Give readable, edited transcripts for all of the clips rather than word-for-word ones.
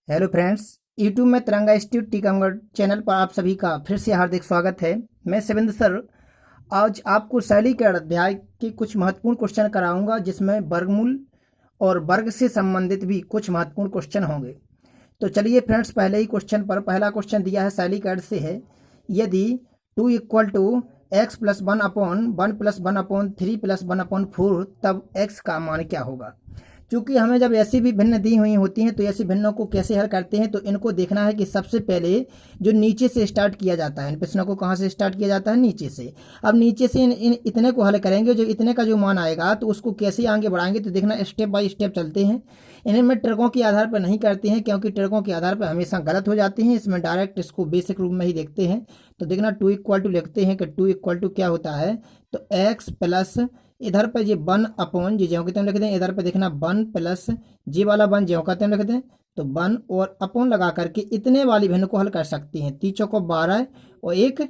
Hello friends, YouTube में तिरंगा institute Tikamgarh channel पर आप सभी का फिर से हार्दिक स्वागत है। मैं शिवेंद्र सर आज आपको शैली के अध्याय के कुछ महत्वपूर्ण क्वेश्चन कराऊंगा, जिसमें वर्गमूल और वर्ग से संबंधित भी कुछ महत्वपूर्ण क्वेश्चन होंगे। तो चलिए फ्रेंड्स, पहले ही क्वेश्चन पर पहला क्वेश्चन दिया है, शैली कार्ड से है। यदि 2 equal to x plus 1/1 plus 1/3 plus 1/4 तब x का मान क्या होगा। चूंकि हमें जब ऐसी भी भिन्न दी हुई होती हैं तो ऐसी भिन्नों को कैसे हल करते हैं, तो इनको देखना है कि सबसे पहले जो नीचे से स्टार्ट किया जाता है, इन प्रश्नों को कहाँ से स्टार्ट किया जाता है, नीचे से। अब नीचे से इतने को हल करेंगे, जो इतने का जो मान आएगा तो उसको कैसे आगे बढ़ाएंगे, तो देखना स्टेप बाय स्टेप चलते हैं। इनमें ट्रिकों के आधार पर नहीं करते हैं, क्योंकि ट्रिकों के आधार पर हमेशा गलत हो जाते हैं। इसमें डायरेक्ट इसको बेसिक रूप में ही देखते हैं। तो देखना 2 इक्वल टू लिखते हैं कि 2 इक्वल टू क्या होता है, तो एक्स प्लस इधर पे ये 1/, जी ज्यों कहते हैं लिख दें। इधर पे देखना 1 प्लस जी वाला 1 ज्यों कहते हैं लिख दें। तो 1 और अपॉन लगा करके इतने वाली भिन्न को हल कर सकती हैं। 3 चौको 12 और 1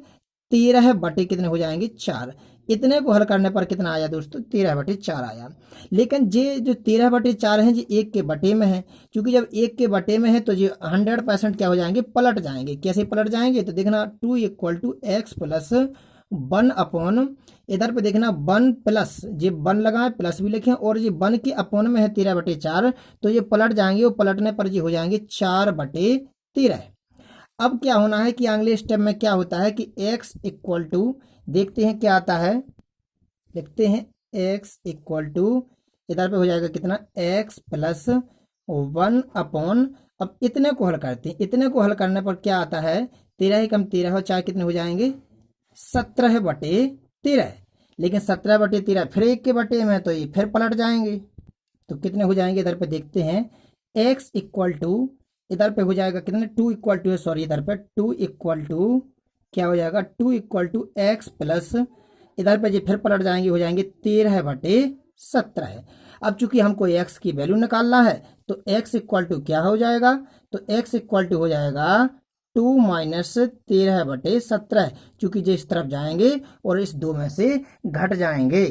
13 बटे कितने हो जाएंगे, 4। इतने को हल करने पर कितना आया दोस्तों, 13/4 आया। लेकिन ये जो 13/4 है ये 1 के बटे में है। क्योंकि जब 1 के बटे में है तो ये 100% क्या हो जाएंगे, पलट जाएंगे। कैसे पलट जाएंगे, तो देखना 2 इक्वल टू एक्स प्लस 1/, इधर पे देखना 1 प्लस ये 1 लगाए, प्लस भी लिखें, और ये 1 के अपॉन में है 13/4, तो ये पलट जाएंगे और पलटने पर ये हो जाएंगे 4/13। अब क्या होना है कि अगले स्टेप में क्या होता है कि x इक्वल टू, देखते हैं क्या आता है, लिखते हैं x इक्वल टू, इधर पे हो जाएगा कितना, x प्लस 1/, अब इतने को हल करते हैं। इतने को हल करने पर क्या आता है, 13 ही कम 13 और 4 कितने हो जाएंगे, 17/13। लेकिन 17/13 फिर 1 के बटे में, तो ये फिर पलट जाएंगे। तो कितने हो जाएंगे, इधर पे देखते हैं, x इक्वल टू, इधर पे हो जाएगा कितने, 2 इक्वल टू, सॉरी इधर पे 2 इक्वल टू क्या हो जाएगा, 2 इक्वल टू एक्स प्लस, इधर पे ये फिर पलट जाएंगे, हो जाएंगे 13/17। अब चूंकि हमको x की वैल्यू निकालना है, तो x इक्वल टू क्या हो जाएगा, तो x इक्वल टू हो जाएगा 2 माइनस 13/17, चूंकि जो इस तरफ जाएंगे और इस 2 में से घट जाएंगे।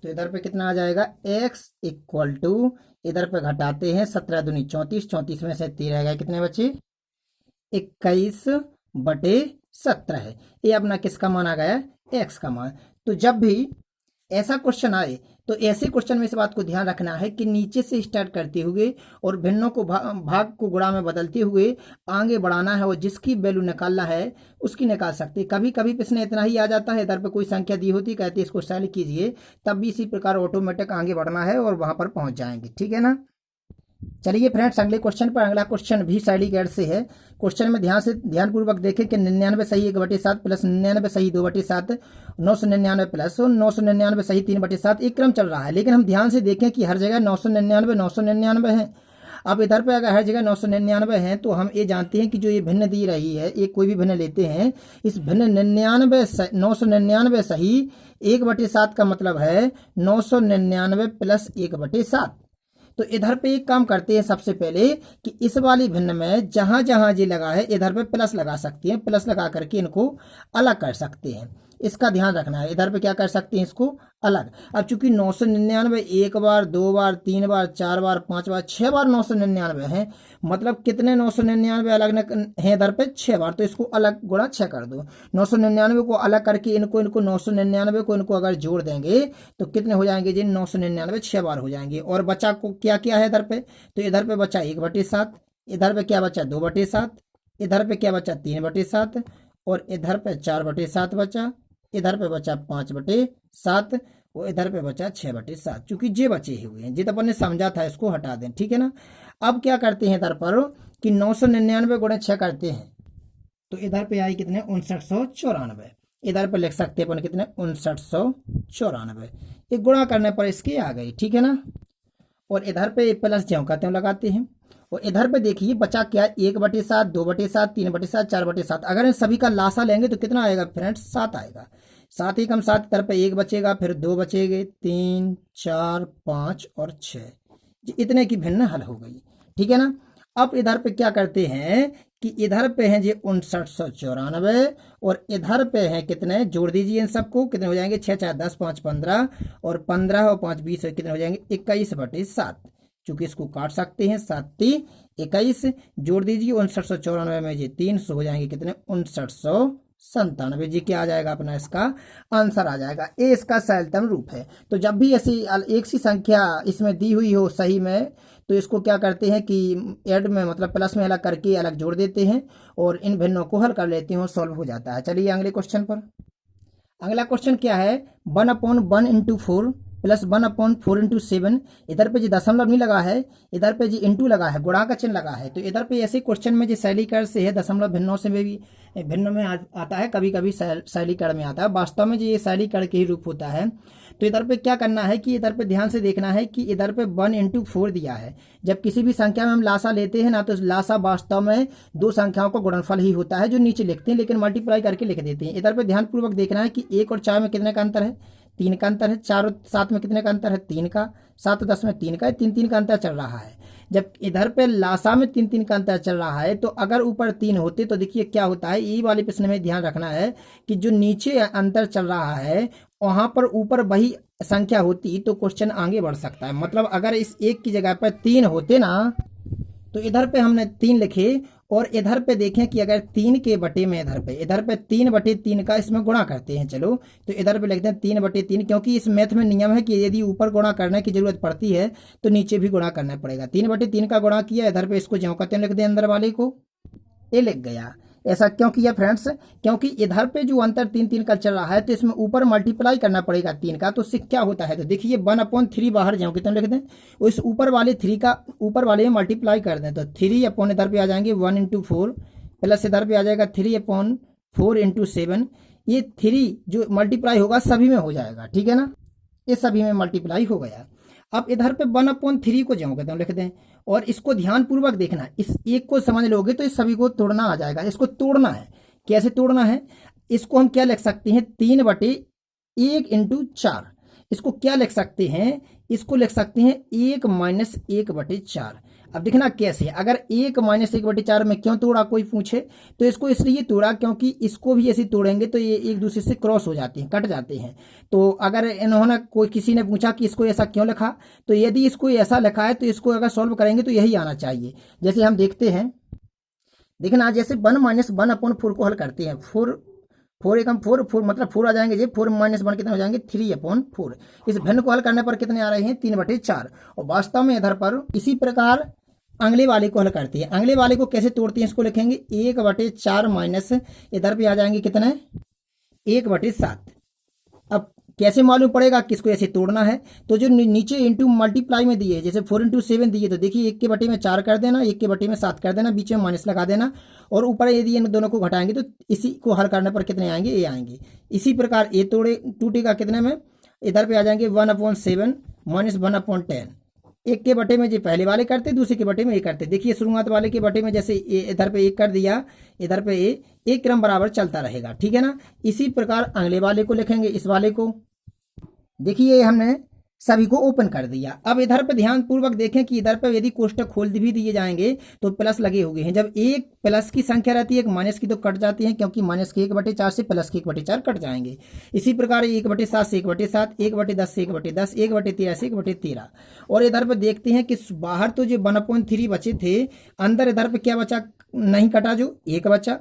तो इधर पे कितना आ जाएगा, x इक्वल टू, इधर पे घटाते हैं, 17 दूनी 34, 34 में से 13 गए, कितने बचे, 21/17 है। ये अपना किसका मान आ गया, x का मान। तो जब भी ऐसा क्वेश्चन आए तो ऐसे क्वेश्चन में इस बात को ध्यान रखना है कि नीचे से स्टार्ट करते हुए और भिन्नों को भाग को गुणा में बदलते हुए आगे बढ़ाना है, और जिसकी वैल्यू निकालना है उसकी निकाल सकते। कभी कभी प्रश्न इतना ही आ जाता है, इधर पे कोई संख्या दी होती, कहते इसको सैल कीजिए, तब भी इसी प्रकार ऑटोमेटिक आगे बढ़ना है और वहां पर पहुंच जाएंगे। ठीक है ना। चलिए फ्रेंड्स, अगले क्वेश्चन पर, अगला क्वेश्चन भी शैली गैर से है। क्वेश्चन में ध्यानपूर्वक देखें कि 99 सही 1/7 प्लस 99 सही 2/7, 999 प्लस 999 सही 3/7, एक क्रम चल रहा है। लेकिन हम ध्यान से देखें कि हर जगह 999 999 है। अब इधर पे अगर हर जगह 999 है, तो हम ये जानते हैं कि जो ये भिन्न दी रही है, एक कोई भी भिन्न लेते हैं, इस भिन्न 999 सही 1/7 का मतलब है 999 प्लस 1/7। तो इधर पे एक काम करते हैं, सबसे पहले कि इस वाली भिन्न में जहां जहां जी लगा है इधर पे प्लस लगा सकते हैं। प्लस लगा करके इनको अलग कर सकते हैं, इसका ध्यान रखना है। इधर पे क्या कर सकते हैं, इसको अलग। अब चूंकि 999 एक बार, 2 बार, 3 बार, 4 बार, 5 बार, 6 बार 999 है, मतलब कितने 999 अलग है इधर पे, 6 बार। तो इसको अलग गुणा 6 कर दो। 999 को अलग करके इनको 999 को इनको अगर जोड़ देंगे तो कितने हो जाएंगे जी, 999 6 बार हो जाएंगे। और बचा को क्या क्या है इधर पे, तो इधर पे बचा 1/7, इधर पे क्या बचा 2/7, इधर पे क्या बचा 3/7, और इधर पे 4/7 बचा, इधर पे बचा 5/7, और इधर पे बचा 6/7। चूंकि जे बचे हुए हैं, जित अपन ने समझा था इसको हटा दें। ठीक है ना। अब क्या करते हैं इधर पर कि 999 गुणे 6 करते हैं, तो इधर पे आई कितने 5994। इधर पे लिख सकते हैं अपन कितने 5994। एक गुणा करने पर इसकी आ गई। ठीक है ना। और इधर पे प्लस ज्यों कहते हैं लगाते हैं, और इधर पे देखिए बचा क्या, 1/7, 2/7, 3/7, 4/7। अगर इन सभी का लासा लेंगे तो कितना आएगा फ्रेंड्स, 7 आएगा। 7 ही कम 7, इधर पे 1 बचेगा, फिर 2 बचेंगे, 3, 4, 5 और 6, इतने की भिन्न हल हो गई। ठीक है ना। अब इधर पे क्या करते हैं कि इधर पे हैं जी 5994, और इधर पे हैं कितने, जोड़ दीजिए इन सबको, कितने हो जाएंगे, 6 4 10 5 15, और 15 और 5 20, कितने हो जाएंगे 21/7। चूंकि इसको काट सकते हैं, 7×3=21, जोड़ दीजिए 5994 में जी 300 हो जाएंगे कितने 5997 जी, क्या आ जाएगा अपना इसका आंसर आ जाएगा। ये इसका सैलतम रूप है। तो जब भी ऐसी एक सी संख्या इसमें दी हुई हो सही में, तो इसको क्या करते हैं कि ऐड में मतलब प्लस में अलग करके अलग जोड़ देते हैं और इन भिन्नों को हल कर लेते हैं, सॉल्व हो जाता है। चलिए अगले क्वेश्चन पर। अगला क्वेश्चन क्या है, 1/1 × 4 प्लस 1/4 × 7। इधर पे जी दशमलव नहीं लगा है, इधर पे जी इंटू लगा है, गुणा का चिन्ह लगा है। तो इधर पे ऐसे क्वेश्चन में जी शैलीकरण से है, दशमलव भिन्नों से भी भिन्न में आता है, कभी कभी शैलीकरण में आता है। वास्तव में जी ये शैलीकरण के ही रूप होता है। तो इधर पे क्या करना है कि इधर पे ध्यान से देखना है कि इधर पे 1 × 4 दिया है। जब किसी भी संख्या में हम लासा लेते हैं ना, तो लासा वास्तव में दो संख्याओं का गुणनफल ही होता है जो नीचे लिखते हैं, लेकिन मल्टीप्लाई करके लिख देते हैं। इधर पे ध्यानपूर्वक देखना है कि 1 और 4 में कितने का अंतर है, 3 का अंतर है। 4 और 7 में कितने का अंतर है, 3 का। 7 और 10 में 3 का, 3 का अंतर चल रहा है। जब इधर पे लासा में 3 का अंतर चल रहा है, तो अगर ऊपर 3 होते तो देखिए क्या होता है, ये वाले प्रश्न में ध्यान रखना है कि जो नीचे अंतर चल रहा है वहां पर ऊपर वही संख्या होती तो क्वेश्चन आगे बढ़ सकता है। मतलब अगर इस 1 की जगह पर 3 होते ना, तो इधर पे हमने 3 लिखे और इधर पे देखें कि अगर 3 के बटे में इधर पे 3/3 का इसमें गुणा करते हैं। चलो तो इधर पे लिखते हैं 3/3, क्योंकि इस मैथ में नियम है कि यदि ऊपर गुणा करने की जरूरत पड़ती है तो नीचे भी गुणा करना पड़ेगा। 3/3 का गुणा किया, इधर पे इसको ज्यों कहते हैं लिख दें अंदर वाले को, ये लिख गया। ऐसा क्यों किया फ्रेंड्स, क्योंकि इधर पे जो अंतर 3 का चल रहा है तो इसमें ऊपर मल्टीप्लाई करना पड़ेगा 3 का। तो उससे क्या होता है, तो देखिए 1/3 बाहर जाओ कितने लिख दें, उस ऊपर वाले 3 का ऊपर वाले में मल्टीप्लाई कर दें तो 3 इधर पे आ जाएंगे 1 × 4 प्लस इधर पे आ जाएगा 3/4 × 7। ये 3 जो मल्टीप्लाई होगा सभी में हो जाएगा, ठीक है ना, ये सभी में मल्टीप्लाई हो गया। अब इधर पे 1/3 को जो कहते हैं लिख दें और इसको ध्यान पूर्वक देखना, इस एक को समझ लोगे तो इस सभी को तोड़ना आ जाएगा। इसको तोड़ना है, कैसे तोड़ना है, इसको हम क्या लिख सकते हैं 3/1 × 4। इसको क्या लिख सकते हैं, इसको लिख सकते हैं 1 - 1/4। अब देखना कैसे, अगर 1 - 1/4 में क्यों तोड़ा कोई पूछे तो इसको इसलिए तोड़ा क्योंकि इसको भी ऐसे तोड़ेंगे तो ये एक दूसरे से क्रॉस हो जाते हैं, कट जाते हैं। तो अगर इन्होंने किसी ने पूछा कि इसको ऐसा क्यों लिखा, तो यदि इसको ऐसा लिखा है तो इसको अगर सॉल्व करेंगे तो यही आना चाहिए। जैसे हम देखते हैं, देखना जैसे 1 - 1/4 को हल करते हैं, 4 एकम 4 मतलब 4 आ जाएंगे जी, 4 - 1 कितने हो जाएंगे 3/4। इस भिन्न को हल करने पर कितने आ रहे हैं 3/4। और वास्तव में इधर पर इसी प्रकार अगले वाले को हल करते हैं। अगले वाले को कैसे तोड़ते हैं, इसको लिखेंगे 1/4 माइनस इधर भी आ जाएंगे कितने 1/7। अब कैसे मालूम पड़ेगा किसको ऐसे तोड़ना है, तो जो नीचे इंटू मल्टीप्लाई में दिए, जैसे 4 × 7 दिए तो देखिए 1 के बटे में 4 कर देना, 1 के बटे में 7 कर देना, बीच में माइनस लगा देना और ऊपर यदि इन दोनों को घटाएंगे तो इसी को हल करने पर कितने आएंगे, ये आएंगे। इसी प्रकार ये टूटेगा कितने में, इधर पे आ जाएंगे 1/7 माइनस 1/10। 1 के बटे में जो पहले वाले करते, दूसरे के बटे में 1 करते। देखिए शुरुआत वाले के बटे में जैसे इधर पे 1 कर दिया, इधर पे एक क्रम बराबर चलता रहेगा, ठीक है ना। इसी प्रकार अगले वाले को लिखेंगे, इस वाले को देखिए हमने सभी को ओपन कर दिया। अब इधर पे ध्यान पूर्वक देखें कि इधर पे यदि कोष्टक खोल भी दिए जाएंगे तो प्लस लगे हुए हैं। जब एक प्लस की संख्या रहती है एक माइनस की तो कट जाती है, क्योंकि माइनस के 1/4 से प्लस के 1/4 कट जाएंगे। इसी प्रकार 1/7 से 1/7, 1/10 से 1/10, 1/13 से 1/13। और इधर पे देखते हैं कि बाहर तो जो 1/3 बचे थे, अंदर इधर पे क्या बचा, नहीं कटा, जो 1 बचा,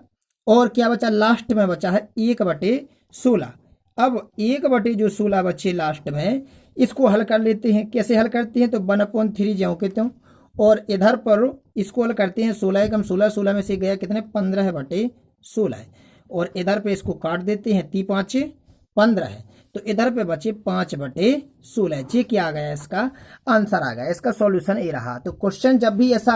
और क्या बचा लास्ट में बचा है 1/16। अब 1/16 बचे लास्ट में, इसको हल कर लेते हैं। कैसे हल करते हैं, तो 1/3 ज्यों कहते हूँ और इधर पर इसको हल करते हैं 16 एकम 16, 16 में से गया कितने 15/16 और इधर पे इसको काट देते हैं 3 × 5 = 15 है, तो इधर पे बचे 5/16। ये क्या आ गया, इसका आंसर आ गया। इसका सॉल्यूशन ये रहा। तो क्वेश्चन जब भी ऐसा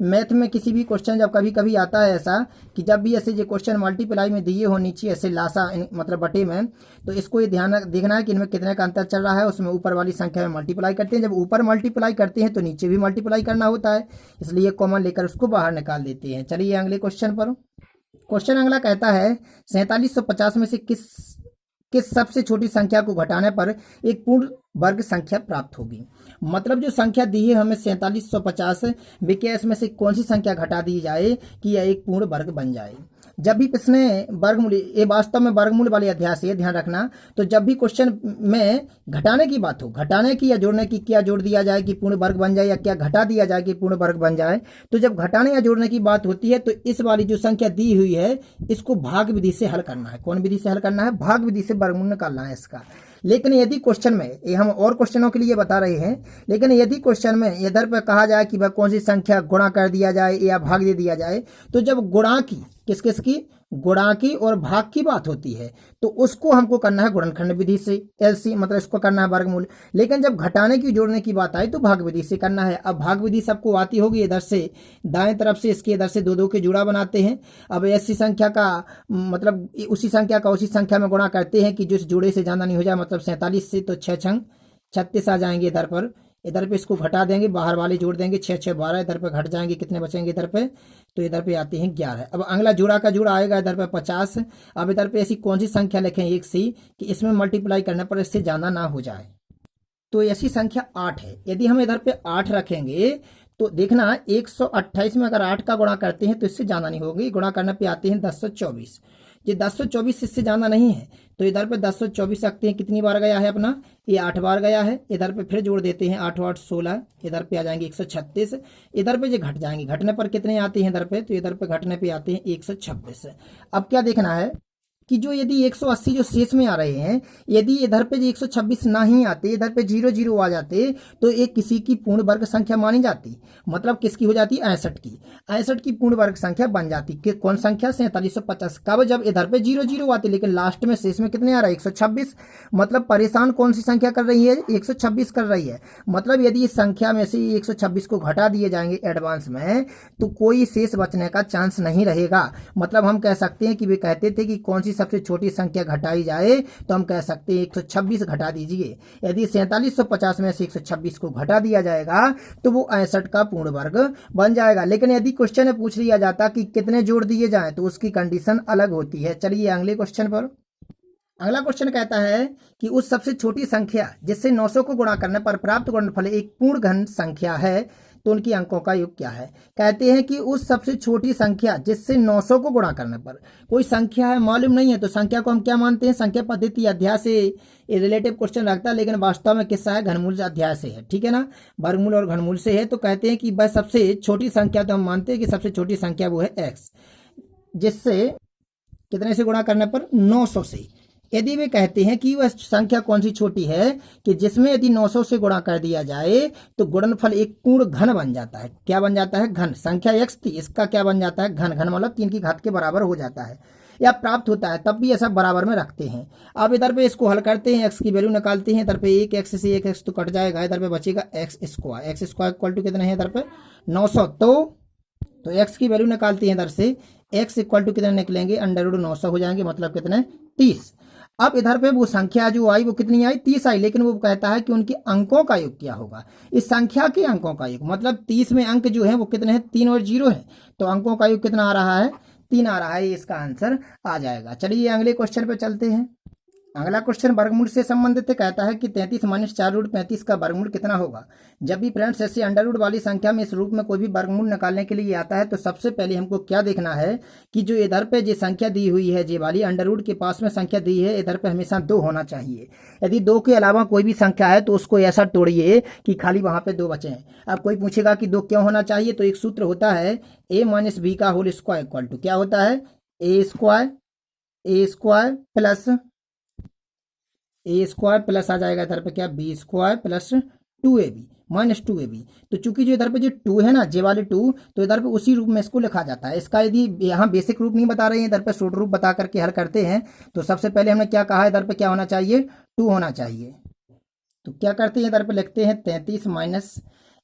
मैथ में किसी भी क्वेश्चन जब कभी कभी आता है ऐसा कि जब भी ऐसे जो क्वेश्चन मल्टीप्लाई में दिए हो नीचे ऐसे लासा मतलब बटे में, तो इसको ये ध्यान देखना है कि इनमें कितने का अंतर चल रहा है, उसमें ऊपर वाली संख्या में मल्टीप्लाई करते हैं। जब ऊपर मल्टीप्लाई करते हैं तो नीचे भी मल्टीप्लाई करना होता है, इसलिए कॉमन लेकर उसको बाहर निकाल देते हैं। चलिए अगले क्वेश्चन पर। क्वेश्चन अगला कहता है 4750 में से किस सबसे छोटी संख्या को घटाने पर एक पूर्ण वर्ग संख्या प्राप्त होगी। मतलब जो संख्या दी है हमें 4750, विकेस में से कौन सी संख्या घटा दी जाए कि यह एक पूर्ण वर्ग बन जाए। जब भी इसने वर्गमूल, ये वास्तव में वर्गमूल वाले अध्याय से ध्यान रखना, तो जब भी क्वेश्चन में घटाने की बात हो, घटाने की या जोड़ने की, क्या जोड़ दिया जाए कि पूर्ण वर्ग बन जाए या क्या घटा दिया जाए कि पूर्ण वर्ग बन जाए, तो जब घटाने या जोड़ने की बात होती है तो इस वाली जो संख्या दी हुई है इसको भाग विधि से हल करना है। कौन विधि से हल करना है? भाग विधि से वर्गमूल निकालना है इसका। लेकिन यदि क्वेश्चन में, ये हम और क्वेश्चनों के लिए बता रहे हैं, लेकिन यदि क्वेश्चन में इधर पे कहा जाए कि वह कौन सी संख्या गुणा कर दिया जाए या भाग दे दिया जाए, तो जब गुणा की, किस किस की, गुणा की और भाग की बात होती है तो उसको हमको करना है गुणनखंड विधि से, एलसी मतलब इसको करना है वर्गमूल। लेकिन जब घटाने की जोड़ने की बात आए तो भाग विधि से करना है। अब भाग विधि सबको आती होगी, इधर से दाएं तरफ से इसके इधर से दो दो के जुड़ा बनाते हैं। अब ऐसी संख्या का मतलब उसी संख्या का उसी संख्या में गुणा करते हैं कि जो इस जोड़े से ज्यादा नहीं हो जाए, मतलब 47 से तो 6 छंग 36 आ जाएंगे इधर पर। इधर पे इसको घटा देंगे, बाहर वाले जोड़ देंगे, 6 6 12, इधर पे घट जाएंगे, कितने बचेंगे इधर पे, तो इधर पे आते हैं 11। अब अगला जोड़ा का जोड़ा आएगा इधर पे 50। अब इधर पे ऐसी कौन सी संख्या लिखें एक सी कि इसमें मल्टीप्लाई करने पर इससे ज्यादा ना हो जाए, तो ऐसी संख्या 8 है। यदि हम इधर पे 8 रखेंगे तो देखना 128 में अगर 8 का गुणा करते हैं तो इससे ज्यादा नहीं होगी, गुणा करने पे आते हैं 1024। ये 1024 इससे ज्यादा नहीं है, तो इधर पे 1024 रखते हैं, कितनी बार गया है अपना, ये 8 बार गया है। इधर पे फिर जोड़ देते हैं 8 8 16, इधर पे आ जाएंगे 136। इधर पे जो घट जाएंगे, घटने पर कितने आते हैं इधर पे, तो इधर पे घटने पे आते हैं 126। अब क्या देखना है कि जो यदि 180 जो शेष में आ रहे हैं, यदि इधर पे जो 126 ना ही आते, इधर पे 0 0 आ जाते, तो एक किसी की पूर्ण वर्ग संख्या मानी जाती। मतलब किसकी हो जाती? 61 की। 61 की पूर्ण वर्ग संख्या बन जाती। कि कौन संख्या? 4750। कब? जब इधर पे 0 0 आते लेकिन लास्ट में शेष में कितने आ रहा है? 126। मतलब परेशान कौन सी संख्या कर रही है? 126 कर रही है। मतलब यदि इस संख्या में से 126 को घटा दिए जाएंगे एडवांस में, तो कोई शेष बचने का चांस नहीं रहेगा। मतलब हम कह सकते हैं कि वे कहते थे कि कौन सी सबसे छोटी संख्या घटाई जाए, तो हम कह सकते हैं 126 घटा दीजिए। यदि 4750 में से 126 को घटा दिया जाएगा तो वो 61 का पूर्ण वर्ग बन जाएगा। लेकिन यदि क्वेश्चन में पूछ लिया जाता कि कितने जोड़ दिए जाएं, तो उसकी कंडीशन अलग होती है। चलिए अगले क्वेश्चन पर। अगला क्वेश्चन कहता है कि उस सबसे छोटी संख्या जिससे 900 को गुणा करने पर प्राप्त गुणनफल एक पूर्ण घन संख्या है, तो उनकी अंकों का योग क्या है। कहते हैं कि उस सबसे छोटी संख्या जिससे 900 को गुणा करने पर, कोई संख्या है मालूम नहीं है, तो संख्या को हम क्या मानते हैं? संख्या पद्धति अध्याय से रिलेटिव क्वेश्चन रखता है, लेकिन वास्तव में किससा है? घनमूल अध्याय से है, ठीक है ना, वर्गमूल और घनमूल से है। तो कहते हैं कि बस सबसे छोटी संख्या, तो हम मानते हैं कि सबसे छोटी संख्या वो है x, जिससे कितने से गुणा करने पर? 900 से। यदि वे कहते हैं कि वह संख्या कौन सी छोटी है कि जिसमें यदि 900 से गुणा कर दिया जाए तो गुणनफल एक पूर्ण घन बन जाता है। क्या बन जाता है? घन। संख्या x थी, इसका क्या बन जाता है? घन। घन मतलब 3 की घात के बराबर हो जाता है या प्राप्त होता है, तब भी ये सब बराबर में रखते हैं। अब इधर पे इसको हल करते हैं, x की वैल्यू निकालते हैं। इधर पे 1x से 1x तो कट जाएगा, इधर पे बचेगा x square. x square equal to कितने हैं इधर पे? 900। तो x की वैल्यू निकालते हैं इधर से, x इक्वल टू कितने निकलेंगे? √900 हो जाएंगे, मतलब कितने? 30। अब इधर पे वो संख्या जो आई वो कितनी आई? 30 आई। लेकिन वो कहता है कि उनके अंकों का योग क्या होगा। इस संख्या के अंकों का योग, मतलब 30 में अंक जो है वो कितने हैं? 3 और 0 है, तो अंकों का योग कितना आ रहा है? 3 आ रहा है। इसका आंसर आ जाएगा। चलिए अगले क्वेश्चन पे चलते हैं। अगला क्वेश्चन वर्गमूल से संबंधित है। कहता है कि 33 - 4√35 का वर्गमूल कितना होगा। जब भी फ्रेंड्स ऐसे अंडर रूट वाली संख्या में इस रूप में कोई भी वर्गमूल निकालने के लिए आता है, तो सबसे पहले हमको क्या देखना है कि जो इधर पे जो संख्या दी हुई है, जे वाली अंडर रूट के पास में संख्या दी है, इधर पे हमेशा 2 होना चाहिए। यदि 2 के अलावा कोई भी संख्या है तो उसको ऐसा तोड़िए कि खाली वहां पे 2 बचे हैं। अब कोई पूछेगा कि 2 क्यों होना चाहिए, तो एक सूत्र होता है a - b का होल स्क्वायर इक्वल टू क्या होता है? ए स्क्वायर प्लस आ जाएगा इधर पे क्या? b square plus 2ab minus 2ab। तो चूंकि जो इधर पे जो 2 है ना, जे वाले 2, तो इधर पे उसी रूप में इसको लिखा जाता है। इसका यदि यहाँ बेसिक रूप नहीं बता रहे हैं, इधर पे शॉर्ट रूप बता करके हल करते हैं, तो सबसे पहले हमने क्या कहा? इधर पे क्या होना चाहिए? 2 होना चाहिए। तो क्या करते हैं? इधर पे लिखते हैं 33 माइनस,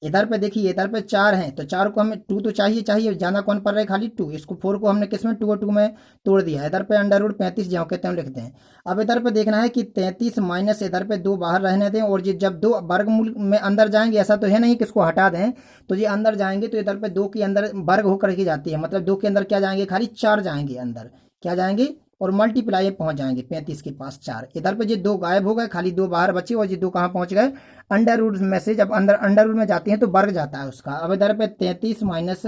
इधर पे देखिए इधर पे 4 हैं, तो 4 को हमें 2 तो चाहिए, ज्यादा कौन पड़ रहा है? खाली 2। इसको 4 को हमने किस में? 2 और 2 में तोड़ दिया। इधर पे √35 जो कहते हैं लिखते हैं। अब इधर पे देखना है कि 33 माइनस इधर पे 2 बाहर रहने दें, और ये जब 2 वर्गमूल में अंदर जाएंगे, ऐसा तो है नहीं कि इसको हटा दें, तो ये अंदर जाएंगे तो इधर पे 2 के अंदर वर्ग होकर के जाती है। मतलब 2 के अंदर क्या जाएंगे? खाली 4 जाएंगे अंदर, क्या जाएंगे? और मल्टीप्लाई पहुंच जाएंगे 35 के पास 4। इधर पे ये 2 गायब हो गए, खाली 2 बाहर बचे, और ये 2 कहाँ पहुंच गए? अंडर रूट में से। जब अंदर अंडर रूट में जाती हैं तो वर्ग जाता है उसका। अब इधर पे 33 माइनस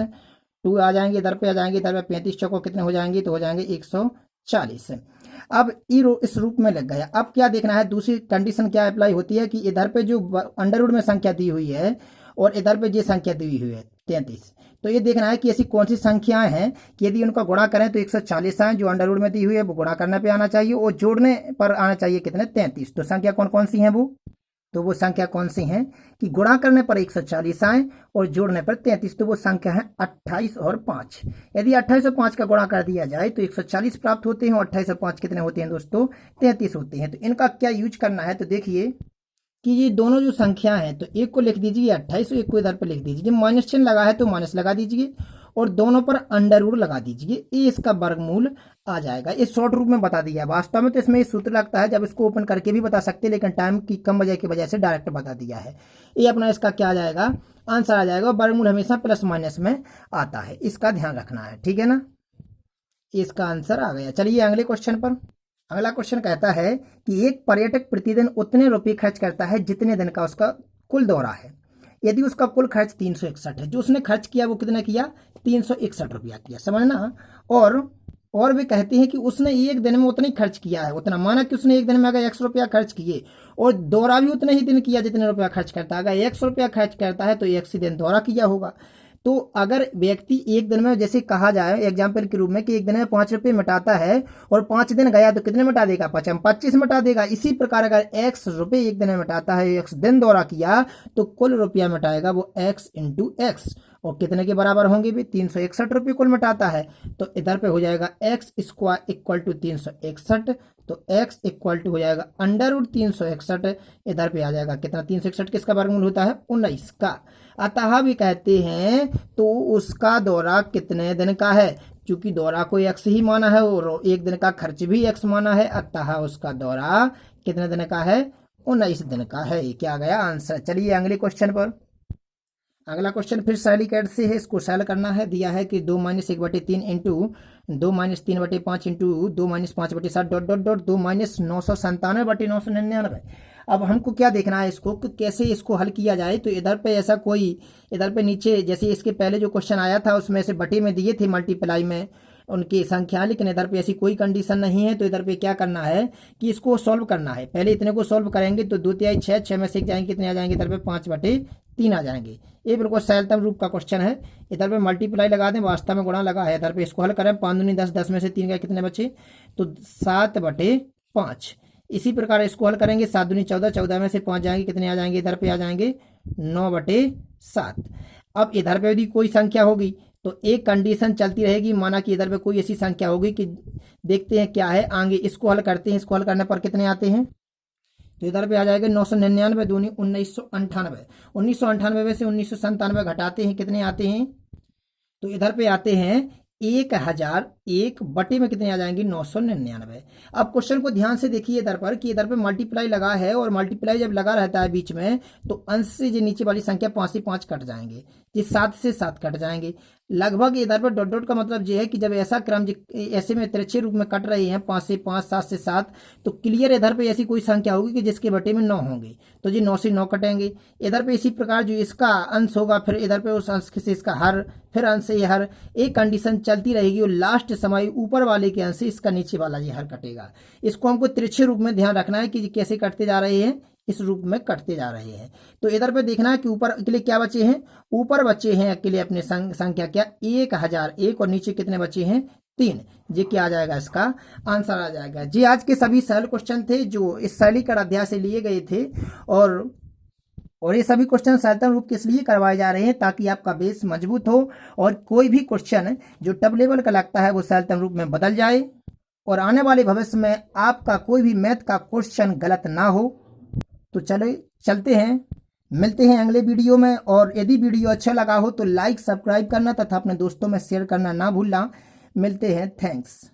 2 आ जाएंगे, इधर पे आ जाएंगे, इधर पे 35 चौको कितने हो जाएंगे, तो हो जाएंगे 140। अब इस रूप में लग गया। अब क्या देखना है, दूसरी कंडीशन क्या अप्लाई होती है कि इधर पे जो अंडर रूट में संख्या दी हुई है और इधर पे ये संख्या दी हुई है 33, तो ये देखना है कि ऐसी कौन सी संख्याएं हैं कि यदि उनका गुणा करें तो 140 आए, जो अंडर रूट में दी हुई है वो गुणा करने पे आना चाहिए और जोड़ने पर आना चाहिए कितने, 33। तो संख्या कौन कौन सी हैं वो, तो वो संख्या कौन सी हैं कि गुणा करने पर 140 आए और जोड़ने पर 33, तो वो संख्या है 28 और 5। यदि 28 और 5 का गुणा कर दिया जाए तो 140 प्राप्त होते हैं और 28 और 5 कितने होते हैं दोस्तों, 33 होते हैं। तो इनका क्या यूज करना है, तो देखिए कि ये दोनों जो संख्या है, तो एक को लिख दीजिए 28 और एक को इधर पर लिख दीजिए, माइनस चिन्ह लगा है तो माइनस लगा दीजिए और दोनों पर अंडर रूट लगा दीजिए, ये इसका वर्गमूल आ जाएगा। ये शॉर्ट रूप में बता दिया है, वास्तव में तो इसमें ये सूत्र लगता है, जब इसको ओपन करके भी बता सकते हैं, लेकिन टाइम की कम वजह से डायरेक्ट बता दिया है। ये अपना इसका क्या आ जाएगा, आंसर आ जाएगा। वर्गमूल हमेशा प्लस माइनस में आता है, इसका ध्यान रखना है, ठीक है ना। इसका आंसर आ गया। चलिए अगले क्वेश्चन पर। अगला क्वेश्चन कहता है कि एक पर्यटक प्रतिदिन उतने रुपये खर्च करता है जितने दिन का उसका कुल दौरा है। यदि उसका कुल खर्च 361 है, जो उसने खर्च किया वो कितना किया, 361 रुपया किया, समझना। और भी कहते हैं कि उसने एक दिन में उतना ही खर्च किया है, उतना माना कि उसने एक दिन में अगर 100 रुपया खर्च किए और दौरा भी उतने ही दिन किया जितने रुपया खर्च करता है। अगर 100 रुपया खर्च करता है तो 1 ही दिन दौरा किया होगा। तो अगर व्यक्ति एक दिन में, जैसे कहा जाए एग्जाम्पल के रूप में कि एक दिन में 5 रुपये मिटाता है और 5 दिन गया तो कितने मिटा देगा, 25 मिटा देगा। इसी प्रकार अगर x रुपये एक दिन में मिटाता है, x दिन दौरा किया, तो कुल रुपया मिटाएगा वो x इंटू एक्स, और कितने के बराबर होंगे भी, 361 रुपये कुल मिटाता है। तो इधर पे हो जाएगा एक्स स्क्वायर इक्वल टू 361, तो x इक्वल टू हो जाएगा अंडर रूट 361, इधर पे आ जाएगा कितना, 361 किसका वर्गमूल होता है, 19 का। अतः भी कहते हैं तो उसका दौरा कितने दिन का है, चूंकि दौरा को x ही माना है और एक दिन का खर्च भी x माना है, अतः उसका दौरा कितने दिन का है, 19 दिन का है। ये क्या गया आंसर। चलिए अगले क्वेश्चन पर। अगला क्वेश्चन फिर सैली कैट से है, इसको सैल करना है। दिया है कि 2 - 1/3 into 2 - 3/5 into 2 - 5/7 dot dot dot 2 - 997/999। अब हमको क्या देखना है इसको कि कैसे इसको हल किया जाए। तो इधर पे ऐसा कोई, इधर पे नीचे जैसे इसके पहले जो क्वेश्चन आया था उसमें से बटे में दिए थे मल्टीप्लाई में उनकी संख्या, लेकिन इधर पे ऐसी कोई कंडीशन नहीं है। तो इधर पे क्या करना है कि इसको सॉल्व करना है। पहले इतने को सॉल्व करेंगे तो 2 तिहाई 6, 6 में से जाएंगे कितने आ जाएंगे, इधर पे 5/3 आ जाएंगे। ये बिल्कुल सरलतम रूप का क्वेश्चन है। इधर पे मल्टीप्लाई लगा दें, वास्तव में गुणा लगा है। इधर पे इसको हल करें, 5 दूनी 10, 10 में से 3 गए कितने बचे, तो 7/5। इसी प्रकार इसको हल करेंगे, 7 दूनी 14, 14 में से 5 जाएंगे कितने आ जाएंगे, इधर पे आ जाएंगे 9/7। अब इधर पे यदि कोई संख्या होगी तो एक कंडीशन चलती रहेगी, माना कि इधर पे कोई ऐसी संख्या होगी कि देखते हैं क्या है आगे। इसको हल करते हैं, इसको हल करने पर कितने आते हैं, तो इधर पे आ जाएगा 999 दूनी 1998। 1998 में से 1997 घटाते हैं कितने आते हैं, तो इधर पे आते हैं 1001 बटे में कितने आ जाएंगे, 999। अब क्वेश्चन को ध्यान से देखिए इधर पर कि इधर पे मल्टीप्लाई लगा है और मल्टीप्लाई जब लगा रहता है बीच में तो अंश से जो नीचे वाली संख्या 5 से 5 कट जाएंगे, ये 7 से 7 कट जाएंगे लगभग। इधर पर डॉट डॉट का मतलब ये है कि जब ऐसा क्रम ऐसे में तिरछे रूप में कट रहे हैं 5 से 5, 7 से 7, तो क्लियर इधर पे ऐसी कोई संख्या होगी कि जिसके बटे में 9 होंगे, तो जी 9 से 9 कटेंगे। इधर पे इसी प्रकार जो इसका अंश होगा फिर इधर पे उस अंश से इसका हर, फिर अंश से ये हर, एक कंडीशन चलती रहेगी और लास्ट समय ऊपर वाले के अंश से इसका नीचे वाला ये हर कटेगा। इसको हमको तिरछे रूप में ध्यान रखना है कि कैसे कटते जा रहे हैं, इस रूप में कटते जा रहे हैं। तो इधर पे देखना है कि ऊपर के लिए क्या बचे हैं, ऊपर बचे हैं अकेले अपने संख्या क्या 1001 और नीचे कितने बचे हैं 3। जी क्या आ जाएगा, इसका आंसर आ जाएगा। जी आज के सभी सरल क्वेश्चन थे जो इस सरलीकरण अध्याय से लिए गए थे और ये सभी क्वेश्चन सरलतम रूप के इसलिए करवाए जा रहे हैं ताकि आपका बेस मजबूत हो और कोई भी क्वेश्चन जो टॉप लेवल का लगता है वो सरलतम रूप में बदल जाए और आने वाले भविष्य में आपका कोई भी मैथ का क्वेश्चन गलत ना हो। तो चलते हैं, मिलते हैं अगले वीडियो में। और यदि वीडियो अच्छा लगा हो तो लाइक सब्सक्राइब करना तथा अपने दोस्तों में शेयर करना ना भूलना। मिलते हैं, थैंक्स।